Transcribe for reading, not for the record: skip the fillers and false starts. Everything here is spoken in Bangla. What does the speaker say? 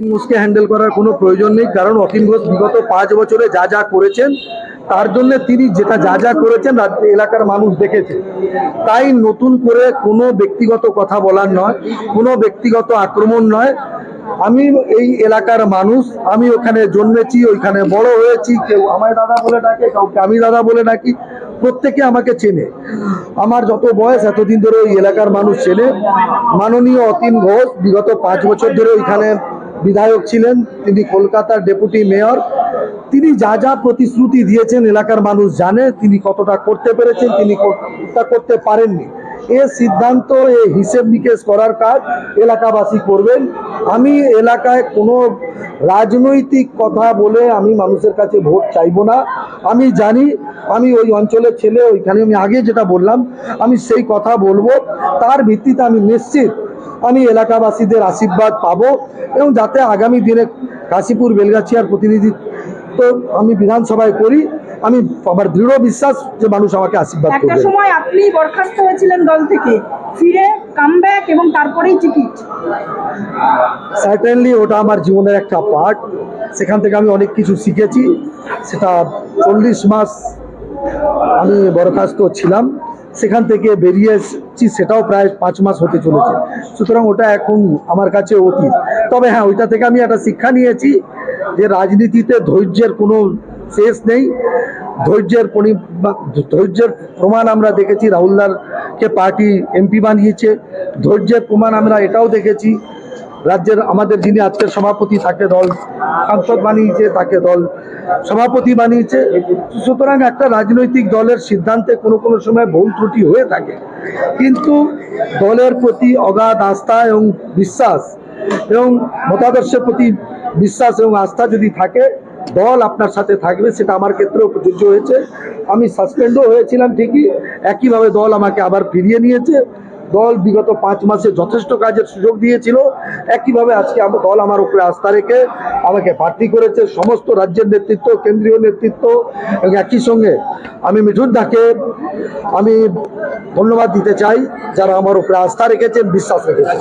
ঘোষকে হ্যান্ডেল করার কোনো প্রয়োজন নেই, কারণ অতীন ঘোষ বিগত 5 বছরে যা যা করেছেন তার জন্য তিনি যা যা করেছেন এলাকার মানুষ দেখেছে। তাই নতুন করে কোনো ব্যক্তিগত কথা বলার নয়, কোনো ব্যক্তিগত আক্রমণ নয়। আমি এই এলাকার মানুষ, আমি ওখানে জন্মেছি, ওইখানে বড় হয়েছি। কেউ আমায় দাদা বলে ডাকে, কাউকে আমি দাদা বলে ডাকি, প্রত্যেকে আমাকে চেনে। আমার যত বয়স এতদিন ধরে ওই এলাকার মানুষ চেনে। মাননীয় অতীন ঘোষ বিগত 5 বছর ধরে ওইখানে বিধায়ক ছিলেন, তিনি কলকাতার ডেপুটি মেয়র। তিনি যা যা প্রতিশ্রুতি দিয়েছেন এলাকার মানুষ জানে, তিনি কতটা করতে পেরেছেন, তিনি কতটা করতে পারেননি। এ সিদ্ধান্ত, এ হিসেব নিকেশ করার কাজ এলাকাবাসী করবেন। আমি এলাকায় কোনো রাজনৈতিক কথা বলে আমি মানুষের কাছে ভোট চাইবো না। আমি জানি আমি ওই অঞ্চলের ছেলে, ওইখানে আমি আগে যেটা বললাম আমি সেই কথা বলবো। তার ভিত্তিতে আমি নিশ্চিত আমি এলাকাবাসীদের আশীর্বাদ পাবো, এবং যাতে আগামী দিনে কাশীপুর বেলগাছিয়ার প্রতিনিধিত্ব আমি বিধানসভায় করি, আমি আমার দৃঢ় বিশ্বাস যে মানুষ আমাকে আশীর্বাদ করবে। একটা সময় আপনি বরখাস্ত হয়েছিলেন দল থেকে, ফিরে কামব্যাক এবং তারপরেই টিকিট। সার্টেনলি ওটা আমার জীবনের একটা পার্ট, সেখান থেকে আমি অনেক কিছু শিখেছি। সেটা 40 মাস আমি বরখাস্ত ছিলাম, সেখান থেকে বেরিয়ে এসেছি, সেটাও প্রায় 5 মাস হতে চলেছে। সুতরাং ওটা এখন আমার কাছে অতীত। তবে হ্যাঁ, ওইটা থেকে আমি একটা শিক্ষা নিয়েছি যে রাজনীতিতে ধৈর্যের কোনো শেষ নেই। ধৈর্যের প্রমাণ আমরা দেখেছি, রাহুলদারকে পার্টি এমপি বানিয়েছে। ধৈর্যের প্রমাণ আমরা এটাও দেখেছি, রাজ্যের আমাদের যিনি আজকের সভাপতি তাকে দল সাংসদ বানিয়েছে, তাকে দল সভাপতি বানিয়েছে। সুতরাং একটা রাজনৈতিক দলের সিদ্ধান্তে কোনো কোনো সময় ভুল ত্রুটি হয়ে থাকে, কিন্তু দলের প্রতি অগাধ আস্থা এবং বিশ্বাস এবং মতাদর্শের প্রতি বিশ্বাস এবং আস্থা যদি থাকে, দল আপনার সাথে থাকবে। সেটা আমার ক্ষেত্রেও প্রযোজ্য হয়েছে। আমি সাসপেন্ডও হয়েছিলাম ঠিকই, একইভাবে দল আমাকে আবার ফিরিয়ে নিয়েছে। দল বিগত 5 মাসে যথেষ্ট কাজের সুযোগ দিয়েছিল, একইভাবে আজকে দল আমার উপরে আস্থা রেখে আমাকে প্রার্থী করেছে। সমস্ত রাজ্যের নেতৃত্ব, কেন্দ্রীয় নেতৃত্ব, এবং একই সঙ্গে আমি মিঠুন দাকে আমি ধন্যবাদ দিতে চাই, যারা আমার উপরে আস্থা রেখেছেন, বিশ্বাস রেখেছেন।